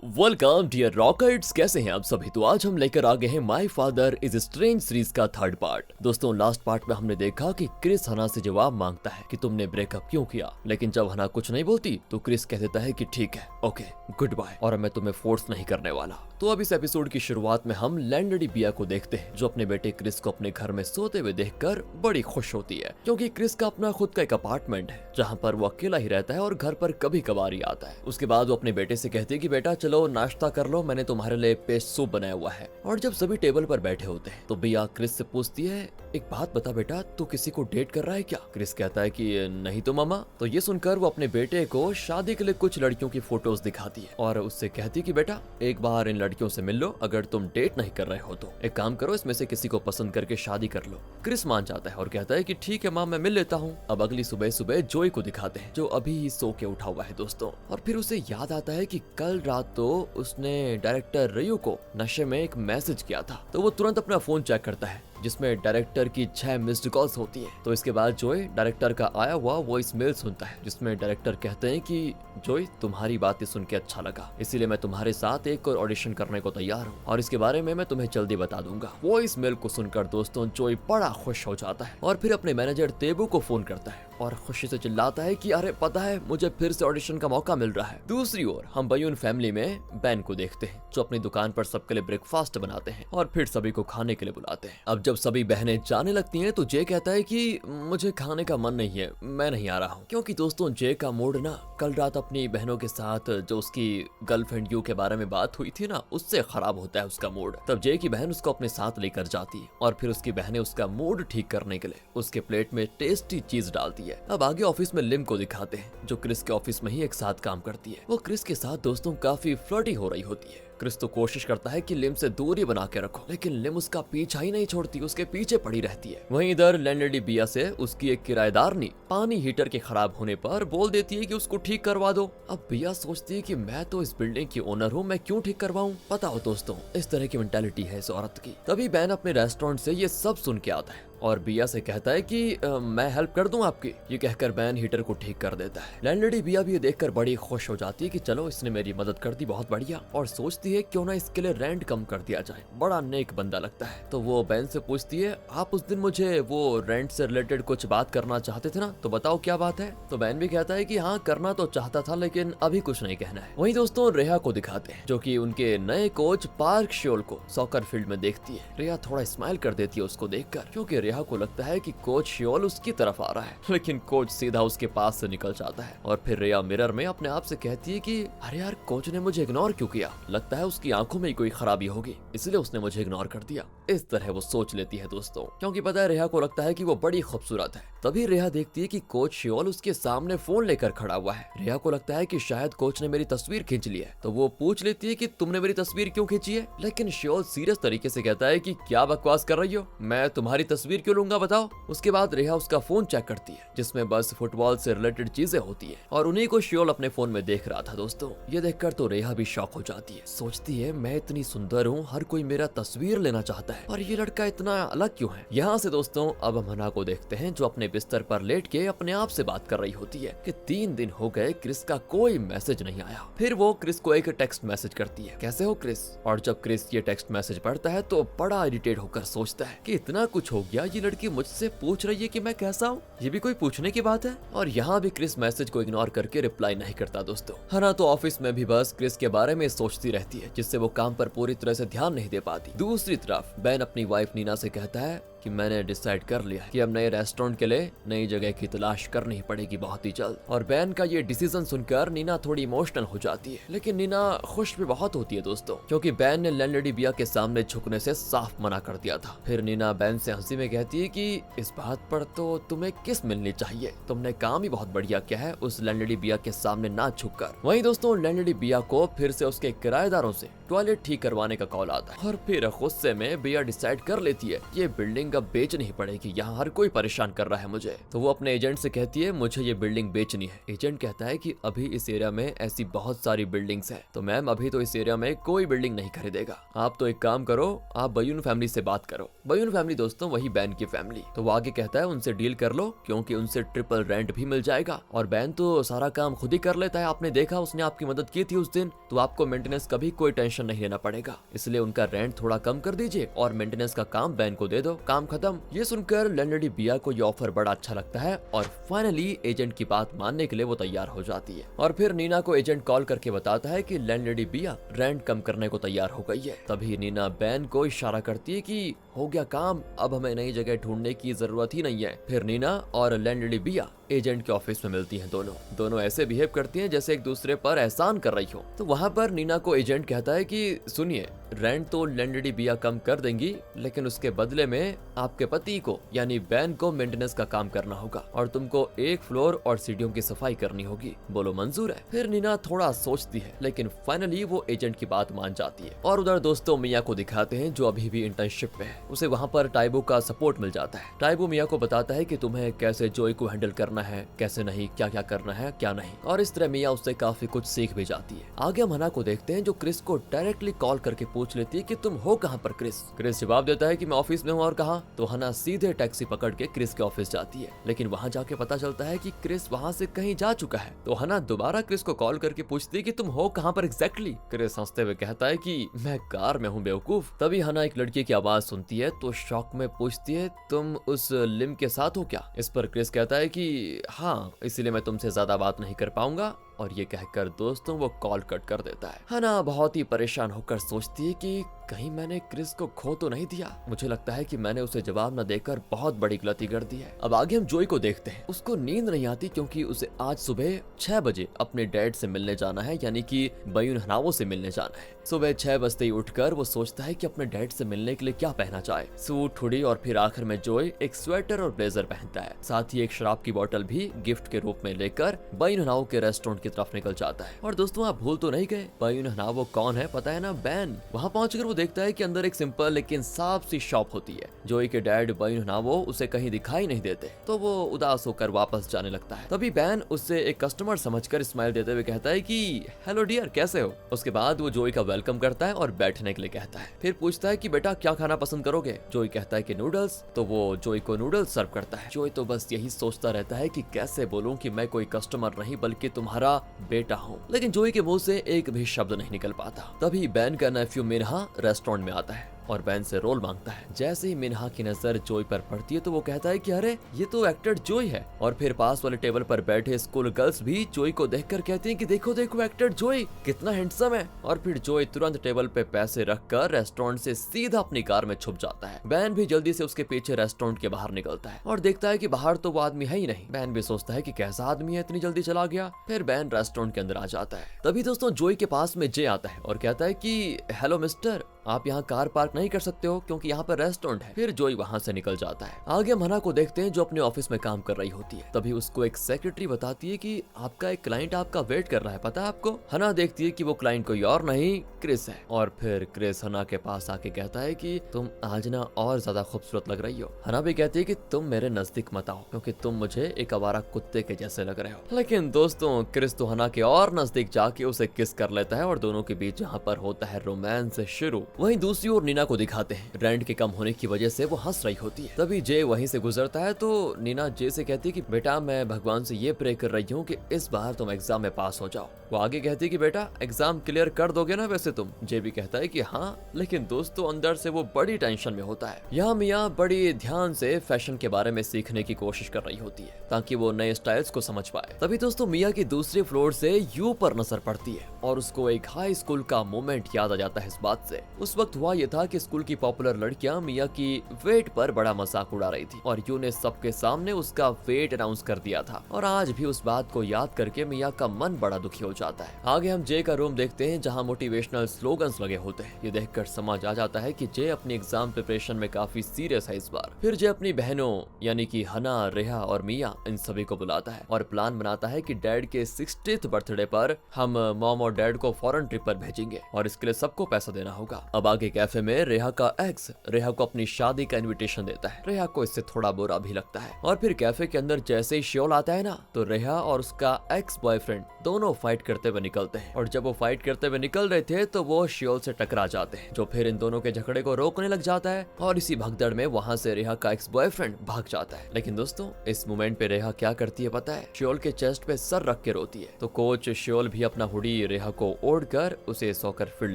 Welcome dear rockets, कैसे हैं आप सभी। तो आज हम लेकर आ गए हैं my father is strange series का थर्ड पार्ट। दोस्तों लास्ट पार्ट में हमने देखा कि क्रिस हना से जवाब मांगता है कि तुमने ब्रेकअप क्यों किया, लेकिन जब हना कुछ नहीं बोलती तो क्रिस कह देता है कि ठीक है, ओके, गुड बाय, और मैं तुम्हें फोर्स नहीं करने वाला। तो अब इस एपिसोड की शुरुआत में हम लैंडली बिया को देखते हैं, जो अपने बेटे क्रिस को अपने घर में सोते हुए देखकर बड़ी खुश होती है, क्योंकि क्रिस का अपना खुद का एक अपार्टमेंट है जहाँ पर वो अकेला ही रहता है और घर पर कभी कभार ही आता है। उसके बाद वो अपने बेटे से कहती है कि बेटा चलो नाश्ता कर लो, मैंने तुम्हारे लिए पेस्ट सूप बनाया हुआ है। और जब सभी टेबल पर बैठे होते हैं तो बिया क्रिस से पूछती है, एक बात बता बेटा, तू किसी को डेट कर रहा है क्या? क्रिस कहता है कि नहीं तो मामा। तो ये सुनकर वो अपने बेटे को शादी के लिए कुछ लड़कियों की फोटोज दिखाती है और उससे कहती है कि बेटा एक बार इन लड़कियों से मिल लो, अगर तुम डेट नहीं कर रहे हो तो एक काम करो, इसमें से किसी को पसंद करके शादी कर लो। क्रिस मान जाता है और कहता है कि ठीक है माँ, मैं मिल लेता हूँ। अब अगली सुबह सुबह जोई को दिखाते हैं, जो अभी ही सो के उठा हुआ है दोस्तों। और फिर उसे याद आता है कि कल रात तो उसने डायरेक्टर रियो को नशे में एक मैसेज किया था। तो वो तुरंत अपना फोन चेक करता है जिसमें डायरेक्टर की 6 मिस्ड कॉल्स होती हैं। तो इसके बाद जोई डायरेक्टर का आया हुआ वॉइस मेल सुनता है, जिसमें डायरेक्टर कहते हैं कि जोई तुम्हारी बातें सुन के अच्छा लगा, इसीलिए मैं तुम्हारे साथ एक और ऑडिशन करने को तैयार हूँ और इसके बारे में मैं तुम्हें जल्दी बता दूंगा। वॉइस मेल को सुनकर दोस्तों जोई बड़ा खुश हो जाता है और फिर अपने मैनेजर तेबू को फोन करता है और खुशी से चिल्लाता है कि अरे पता है, मुझे फिर से ऑडिशन का मौका मिल रहा है। दूसरी ओर हम बयून फैमिली में बैन को देखते हैं, जो अपनी दुकान पर सबके लिए ब्रेकफास्ट बनाते हैं और फिर सभी को खाने के लिए बुलाते हैं। अब जब सभी बहनें जाने लगती हैं तो जे कहता है कि मुझे खाने का मन नहीं है, मैं नहीं आ रहा हूँ। क्योंकि दोस्तों जे का मूड ना कल रात अपनी बहनों के साथ जो उसकी गर्लफ्रेंड यू के बारे में बात हुई थी ना, उससे खराब होता है उसका मूड। तब जे की बहन उसको अपने साथ लेकर जाती है और फिर उसकी बहनें उसका मूड ठीक करने के लिए उसके प्लेट में टेस्टी चीज डालती है। अब आगे ऑफिस में लिम को दिखाते हैं, जो क्रिस के ऑफिस में ही एक साथ काम करती है। वो क्रिस के साथ दोस्तों काफी फ्लर्टी हो रही होती है। क्रिस तो कोशिश करता है कि लिम से दूरी बना के रखो, लेकिन लिम उसका पीछा ही नहीं छोड़ती, उसके पीछे पड़ी रहती है। वहीं इधर लैंडलेडी बिया से उसकी एक किराएदारनी पानी हीटर के खराब होने पर बोल देती है कि उसको ठीक करवा दो। अब बिया सोचती है कि मैं तो इस बिल्डिंग की ओनर हूँ, मैं क्यों ठीक करवाऊं? पता हो दोस्तों, इस तरह की मेंटालिटी है इस औरत की। तभी बैन अपने रेस्टोरेंट से ये सब सुन के आता है और बिया से कहता है कि मैं हेल्प कर दूं आपकी। ये कहकर बैन हीटर को ठीक कर देता है। लैंडलेडी बिया भी ये देखकर बड़ी खुश हो जाती है कि चलो इसने मेरी मदद कर दी, बहुत बढ़िया, और सोचती है क्यों ना इसके लिए रेंट कम कर दिया जाए, बड़ा नेक बंदा लगता है। तो वो बैन से पूछती है, आप उस दिन मुझे वो रेंट से रिलेटेड कुछ बात करना चाहते थे ना, तो बताओ क्या बात है? तो बैन भी कहता है कि हाँ, करना तो चाहता था लेकिन अभी कुछ नहीं कहना है। वहीं दोस्तों रेहा को दिखाते हैं, जो कि उनके नए कोच पार्क श्योल को सॉकर फील्ड में देखती है। रेहा थोड़ा स्माइल कर देती है उसको देखकर, क्योंकि रेहा को लगता है कि कोच श्योल उसकी तरफ आ रहा है, लेकिन कोच सीधा उसके पास से निकल जाता है। और फिर रेहा मिरर में अपने आप से कहती है कि अरे यार, कोच ने मुझे इग्नोर क्यों किया? लगता है उसकी आंखों में कोई खराबी होगी, इसलिए उसने मुझे इग्नोर कर दिया। इस तरह वो सोच लेती है दोस्तों, क्योंकि पता है रेहा को लगता है कि वो बड़ी खूबसूरत है। तभी रेहा देखती है कि कोच श्योल उसके सामने फोन लेकर खड़ा हुआ है। रेहा को लगता है कि शायद कोच ने मेरी तस्वीर खींच ली है, तो वो पूछ लेती है कि तुमने मेरी तस्वीर क्यों खींची है? लेकिन श्योल सीरियस तरीके से कहता है कि क्या बकवास कर रही हो, मैं तुम्हारी तस्वीर क्यों लूंगा, बताओ। उसके बाद रेहा उसका फोन चेक करती है, जिसमें बस फुटबॉल से रिलेटेड चीजें होती है, और उन्हीं को श्योल अपने फोन में देख रहा था दोस्तों। ये देखकर तो रेहा भी शॉक हो जाती है, सोचती है मैं इतनी सुंदर हूँ, हर कोई मेरा तस्वीर लेना चाहता है, और ये लड़का इतना अलग क्यों है? यहाँ से दोस्तों अब हम हना को देखते हैं, जो अपने बिस्तर पर लेट के अपने आप से बात कर रही होती है कि 3 दिन हो गए क्रिस का कोई मैसेज नहीं आया। फिर वो क्रिस को एक टेक्स्ट मैसेज करती है, कैसे हो क्रिस? और जब क्रिस ये टेक्स्ट मैसेज पढ़ता है तो बड़ा इरिटेट होकर सोचता है कि इतना कुछ हो गया, ये लड़की मुझसे पूछ रही है कि मैं कैसा हूँ, ये भी कोई पूछने की बात है? और यहाँ भी क्रिस मैसेज को इग्नोर करके रिप्लाई नहीं करता दोस्तों। हना तो ऑफिस में भी बस क्रिस के बारे में सोचती रहती है, जिससे वो काम पर पूरी तरह से ध्यान नहीं दे पाती। दूसरी तरफ बैन अपनी वाइफ नीना से कहता है कि मैंने डिसाइड कर लिया है कि अब नए रेस्टोरेंट के लिए नई जगह की तलाश करनी पड़ेगी बहुत ही जल्द। और बैन का ये डिसीजन सुनकर नीना थोड़ी इमोशनल हो जाती है, लेकिन नीना खुश भी बहुत होती है दोस्तों, क्योंकि बैन ने लैंडलेडी बिया के सामने झुकने से साफ मना कर दिया था। फिर नीना बैन से हंसी में कहती है कि इस बात पर तो तुम्हें किस मिलनी चाहिए, तुमने काम ही बहुत बढ़िया किया है उस लैंडलेडी बिया के सामने ना झुककर। वहीं दोस्तों लैंडलेडी बिया को फिर से उसके किराएदारों से टॉयलेट ठीक करवाने का कॉल आता है, और फिर गुस्से में बिया डिसाइड कर लेती है ये बिल्डिंग बिल्डिंग अब बेचनी ही पड़ेगी, यहाँ हर कोई परेशान कर रहा है मुझे। तो वो अपने एजेंट से कहती है मुझे ये बिल्डिंग बेचनी है। एजेंट कहता है कि अभी इस एरिया में ऐसी बहुत सारी बिल्डिंग्स हैं, तो मैम अभी तो इस एरिया में कोई बिल्डिंग नहीं खरीदेगा। आप तो एक काम करो, आप बयून फैमिली से बात करो। बयून फैमिली दोस्तों वही बैन की फैमिली। तो वो आगे कहता है उनसे डील कर लो, क्योंकि उनसे ट्रिपल रेंट भी मिल जाएगा और बैन तो सारा काम खुद ही कर लेता है। आपने देखा उसने आपकी मदद की थी उस दिन, तो आपको मेंटेनेंस का भी कोई टेंशन नहीं लेना पड़ेगा। इसलिए उनका रेंट थोड़ा कम कर दीजिए और मेंटेनेंस का काम बैन को दे दो, काम खत्म। ये सुनकर लैंडलेडी बिया को ये ऑफर बड़ा अच्छा लगता है और फाइनली एजेंट की बात मानने के लिए वो तैयार हो जाती है। और फिर नीना को एजेंट कॉल करके बताता है कि लैंडलेडी बिया रेंट कम करने को तैयार हो गई है। तभी नीना बैन को इशारा करती है कि हो गया काम, अब हमें नई जगह ढूंढने की जरूरत ही नहीं है। फिर नीना और लैंडलेडी बिया एजेंट के ऑफिस में मिलती हैं। दोनों ऐसे बिहेव करती हैं जैसे एक दूसरे पर एहसान कर रही हो। तो वहाँ पर नीना को एजेंट कहता है कि सुनिए, रेंट तो लैंडलेडी बिया कम कर देंगी, लेकिन उसके बदले में आपके पति को यानी बैन को मेंटेनेंस का काम करना होगा और तुमको एक फ्लोर और सीढ़ियों की सफाई करनी होगी। बोलो मंजूर है? फिर नीना थोड़ा सोचती है, लेकिन फाइनली वो एजेंट की बात मान जाती है। और उधर दोस्तों मिया को दिखाते हैं जो अभी भी इंटर्नशिप पे है। उसे वहाँ पर टाइबो का सपोर्ट मिल जाता है। टाइबो मिया को बताता है कि तुम्हें कैसे जोई को हैंडल करना है, कैसे नहीं, क्या क्या करना है क्या नहीं, और इस तरह मिया उससे काफी कुछ सीख भी जाती है। आगे हम हना को देखते हैं जो क्रिस को डायरेक्टली कॉल करके पूछ लेती है कि तुम हो कहाँ पर क्रिस। क्रिस जवाब देता है कि मैं ऑफिस में हूँ। और कहाँ? तो हना सीधे टैक्सी पकड़ के क्रिस के ऑफिस जाती है, लेकिन वहाँ जाके पता चलता है कि क्रिस वहाँ से कहीं जा चुका है। तो हना दोबारा क्रिस को कॉल करके पूछती है कि तुम हो कहाँ पर एग्जैक्टली। क्रिस हंसते हुए कहता है कि मैं कार में हूँ बेवकूफ। तभी हना एक लड़की की आवाज सुनती है तो शॉक में पूछती है तुम उस लिम के साथ हो क्या? इस पर क्रिस कहता है कि हाँ, इसलिए मैं तुमसे ज्यादा बात नहीं कर पाऊंगा। और ये कहकर दोस्तों वो कॉल कट कर देता है। हना बहुत ही परेशान होकर सोचती है कि कहीं मैंने क्रिस को खो तो नहीं दिया। मुझे लगता है कि मैंने उसे जवाब न देकर बहुत बड़ी गलती कर दी है। अब आगे हम जोई को देखते हैं। उसको नींद नहीं आती क्योंकि उसे आज सुबह 6 बजे अपने डैड से मिलने जाना है, यानी कि बयून हनावो से मिलने जाना है। सुबह 6 बजते ही उठकर वो सोचता है कि अपने डैड से मिलने के लिए क्या पहनना चाहे। सूट, हुडी और फिर आखिर में जोई एक स्वेटर और ब्लेजर पहनता है। साथ ही एक शराब की बोतल भी गिफ्ट के रूप में लेकर बयून हनावो के रेस्टोरेंट की तरफ निकल जाता है। और दोस्तों आप भूल तो नहीं गए, बयून हनावो कौन है? पता है ना, बैन। वहाँ पहुंचकर वो देखता है कि अंदर एक सिंपल लेकिन साफ सी शॉप होती है। जोई के डैड बयून हनावो उसे कहीं दिखाई नहीं देते, तो वो उदास होकर वापस जाने लगता है। तभी बैन उससे एक कस्टमर समझकर स्माइल देते हुए कहता है कि हेलो डियर, कैसे हो? उसके बाद वो जोई का वेलकम करता है और बैठने के लिए कहता है। फिर पूछता है कि बेटा क्या खाना पसंद करोगे? जोई कहता है कि नूडल्स। तो वो जोई को नूडल्स सर्व करता है। जोई तो बस यही सोचता रहता है कि कैसे बोलूं कि मैं कोई कस्टमर नहीं बल्कि तुम्हारा बेटा हूँ, लेकिन जोई के मुंह से एक भी शब्द नहीं निकल पाता। तभी बैन का नेफ्यू मिन्हा रेस्टोरेंट में आता है और बैन से रोल मांगता है। जैसे ही मिन्हा की नजर जोई पर पड़ती है तो वो कहता है कि अरे ये तो एक्टर जोई है। और फिर पास वाले टेबल पर बैठे स्कूल गर्ल्स भी जोई को देखकर कहती हैं कि देखो देखो एक्टर जोई कितना हैंडसम है। और फिर जोई तुरंत टेबल पे पैसे रखकर रेस्टोरेंट से सीधा अपनी कार में छुप जाता है। बैन भी जल्दी से उसके पीछे रेस्टोरेंट के बाहर निकलता है और देखता है कि बाहर तो वो आदमी है ही नहीं। बैन भी सोचता है कि कैसा आदमी है, इतनी जल्दी चला गया। फिर बैन रेस्टोरेंट के अंदर आ जाता है। तभी दोस्तों जोई के पास में जे आता है और कहता है कि हेलो मिस्टर, आप यहाँ कार पार्क नहीं कर सकते हो क्योंकि यहाँ पर रेस्टोरेंट है। फिर जोई वहाँ से निकल जाता है। आगे हम हना को देखते हैं जो अपने ऑफिस में काम कर रही होती है। तभी उसको एक सेक्रेटरी बताती है कि आपका एक क्लाइंट आपका वेट कर रहा है, पता है आपको? हना देखती है कि वो क्लाइंट कोई और नहीं क्रिस है। और फिर क्रिस हना के पास आके कहता है कि तुम आज ना और ज्यादा खूबसूरत लग रही हो। हना भी कहती है कि तुम मेरे नजदीक मत आओ क्योंकि तुम मुझे एक आवारा कुत्ते के जैसे लग रहे हो। लेकिन दोस्तों क्रिस तो हना के और नजदीक जाके उसे किस कर लेता है और दोनों के बीच यहाँ पर होता है रोमांस शुरू। वहीं दूसरी ओर नीना को दिखाते हैं। रेंट के कम होने की वजह से वो हंस रही होती है। तभी जे वहीं से गुजरता है तो नीना जे से कहती है कि बेटा मैं भगवान से ये प्रे कर रही हूँ कि इस बार तुम एग्जाम में पास हो जाओ। वो आगे कहती है कि बेटा एग्जाम क्लियर कर दोगे ना वैसे तुम? जे भी कहता है कि हाँ, लेकिन दोस्तों अंदर से वो बड़ी टेंशन में होता है। यहाँ मियाँ बड़ी ध्यान से फैशन के बारे में सीखने की कोशिश कर रही होती है ताकि वो नए स्टाइल्स को समझ पाए। तभी दोस्तों मियाँ की दूसरे फ्लोर से यू पर नजर पड़ती है और उसको एक हाई स्कूल का मोमेंट याद आ जाता है इस बात से। उस वक्त हुआ ये था कि स्कूल की पॉपुलर लड़कियां मिया की वेट पर बड़ा मजाक उड़ा रही थी और यू ने सबके सामने उसका वेट अनाउंस कर दिया था। और आज भी उस बात को याद करके मिया का मन बड़ा दुखी हो जाता है। आगे हम जे का रूम देखते हैं जहां मोटिवेशनल स्लोगन्स लगे होते हैं। ये देखकर समझ आ जाता है कि जे अपनी एग्जाम प्रिपरेशन में काफी सीरियस है इस बार। फिर जे अपनी बहनों यानी कि हना, रेहा और मिया इन सभी को बुलाता है और प्लान बनाता है कि डैड के 60th बर्थडे पर हम मॉम और डैड को फॉरेन ट्रिप पर भेजेंगे और इसके लिए सबको पैसा देना होगा। अब आगे कैफे में रेहा का एक्स रेहा को अपनी शादी का इनविटेशन देता है। रेहा को इससे थोड़ा बुरा भी लगता है। और फिर कैफे के अंदर जैसे ही श्योल आता है ना, तो रेहा और उसका एक्स बॉयफ्रेंड दोनों फाइट करते हुए निकलते हैं। और जब वो फाइट करते हुए निकल रहे थे तो वो श्योल से टकरा जाते हैं, जो फिर इन दोनों के झगड़े को रोकने लग जाता है। और इसी भगदड़ में वहां से रेहा का एक्स बॉयफ्रेंड भाग जाता है। लेकिन दोस्तों इस मोमेंट पे रेहा क्या करती है पता है? श्योल के चेस्ट पे सर रख के रोती है। तो कोच श्योल भी अपना हुडी रेहा को ओढ़कर उसे सॉकर फील्ड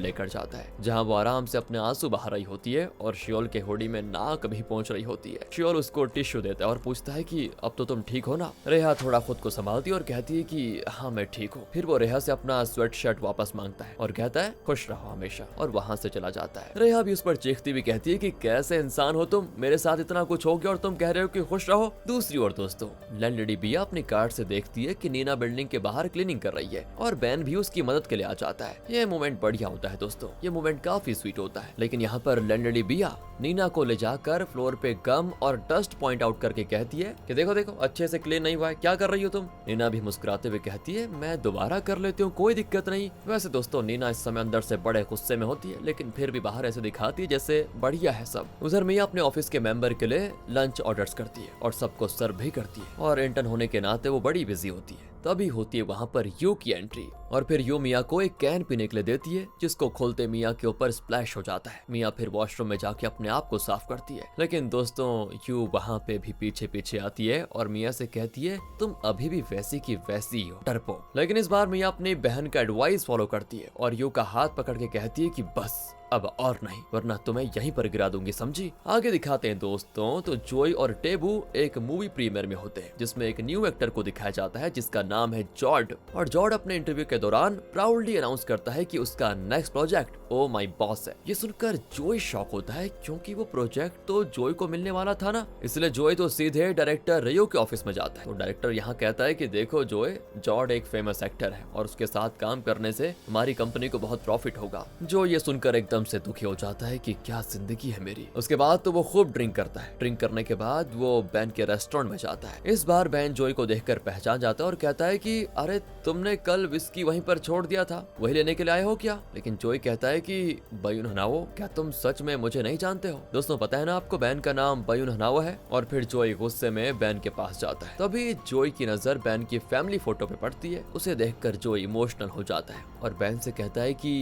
लेकर जाता है, जहां वो आराम से अपने आंसू बहा रही होती है और श्योल के हुडी में नाक भी पहुंच रही होती है। श्योल उसको टिश्यू देता है और पूछता है कि अब तो तुम ठीक हो ना? रेहा थोड़ा खुद को संभालती है और कहती है कि हाँ मैं ठीक हूँ। फिर वो रेहा से अपना स्वेट शर्ट वापस मांगता है और कहता है खुश रहो हमेशा, और वहां से चला जाता है। रेहा भी उस पर चीखती भी कहती है कि कैसे इंसान हो तुम, मेरे साथ इतना कुछ हो गया और तुम कह रहे हो कि खुश रहो। दूसरी ओर दोस्तों लैंडलेडी बिया अपनी कार से देखती है कि नीना बिल्डिंग के बाहर क्लीनिंग कर रही है और बैन भी उसकी मदद के लिए आ जाता है। ये मोमेंट बढ़िया होता है दोस्तों, ये मोमेंट काफी स्वीट होता है। लेकिन यहाँ पर लैंडलेडी बिया नीना को ले जाकर फ्लोर पे गम और डस्ट पॉइंट आउट करके कहती है कि देखो देखो अच्छे से क्लीन नहीं हुआ है, क्या कर रही हो तुम? नीना भी मुस्कुराते हुए कहती है मैं दोबारा कर लेती हूँ, कोई दिक्कत नहीं। वैसे दोस्तों नीना इस समय अंदर से बड़े गुस्से में होती है, लेकिन फिर भी बाहर ऐसे दिखाती है जैसे बढ़िया है सब। उधर मिया अपने ऑफिस के मेंबर के लिए लंच ऑर्डर्स करती है और सबको सर्व भी करती है, और इंटर्न होने के नाते वो बड़ी बिजी होती है। तभी होती है वहाँ पर यू की एंट्री, और फिर यू मिया को एक कैन पीने के लिए देती है, जिसको खोलते मिया के ऊपर स्प्लैश हो जाता है। मिया फिर वॉशरूम में जाके अपने आप को साफ करती है, लेकिन दोस्तों यू वहाँ पे भी पीछे पीछे आती है और मिया से कहती है तुम अभी भी वैसी की वैसी हो, डरपोक। लेकिन इस बार मिया अपनी बहन का एडवाइस फॉलो करती है और यू का हाथ पकड़ के कहती है कि बस अब और नहीं, वरना तुम्हें यहीं पर गिरा दूंगी, समझी? आगे दिखाते हैं दोस्तों तो जोई और टेबू एक मूवी प्रीमियर में होते हैं, जिसमें एक न्यू एक्टर को दिखाया जाता है जिसका नाम है जॉर्ड। और जॉर्ड अपने इंटरव्यू के दौरान प्राउडली अनाउंस करता है कि उसका next project oh my boss है। ये सुनकर जोई शॉक होता है, क्योंकि वो प्रोजेक्ट तो जोई को मिलने वाला था ना। इसलिए जोई तो सीधे डायरेक्टर रियो के ऑफिस में जाता है। तो डायरेक्टर यहाँ कहता है कि देखो जोई, जॉर्ड एक फेमस एक्टर है और उसके साथ काम करने से हमारी कंपनी को बहुत प्रॉफिट होगा। जो ये सुनकर एकदम से दुखी हो जाता है कि क्या जिंदगी है मेरी। उसके बाद तो वो खूब ड्रिंक करता है। ड्रिंक करने के बाद वो बैन के रेस्टोरेंट में जाता है। इस बार बैन जोई को देखकर पहचान जाता है और कहता है कि अरे तुमने कल विस्की वहीं पर छोड़ दिया था, वही लेने के लिए आए हो क्या? लेकिन जोई कहता है कि बयून हनाओ, क्या तुम सच में मुझे नहीं जानते हो? दोस्तों पता है ना आपको, बैन का नाम बयून हनाओ है। और फिर जोई गुस्से में बैन के पास जाता है। तभी जोई की नजर बैन की फैमिली फोटो पे पड़ती है। उसे देखकर जोई इमोशनल हो जाता है और बैन से कहता है कि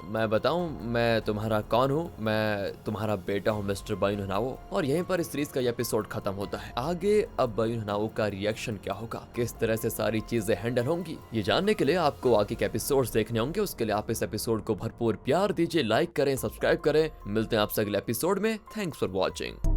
मैं बताऊं मैं तुम्हारा कौन हूँ? मैं तुम्हारा बेटा हूँ मिस्टर बयून हनाओ। और यहीं पर इस सीरीज का ये एपिसोड खत्म होता है। आगे अब बयून हनाओ का रिएक्शन क्या होगा, किस तरह से सारी चीजें हैंडल होंगी, ये जानने के लिए आपको आगे के एपिसोड्स देखने होंगे। उसके लिए आप इस एपिसोड को भरपूर प्यार दीजिए, लाइक करें, सब्सक्राइब करें। मिलते हैं आपसे अगले एपिसोड में। Thanks for watching.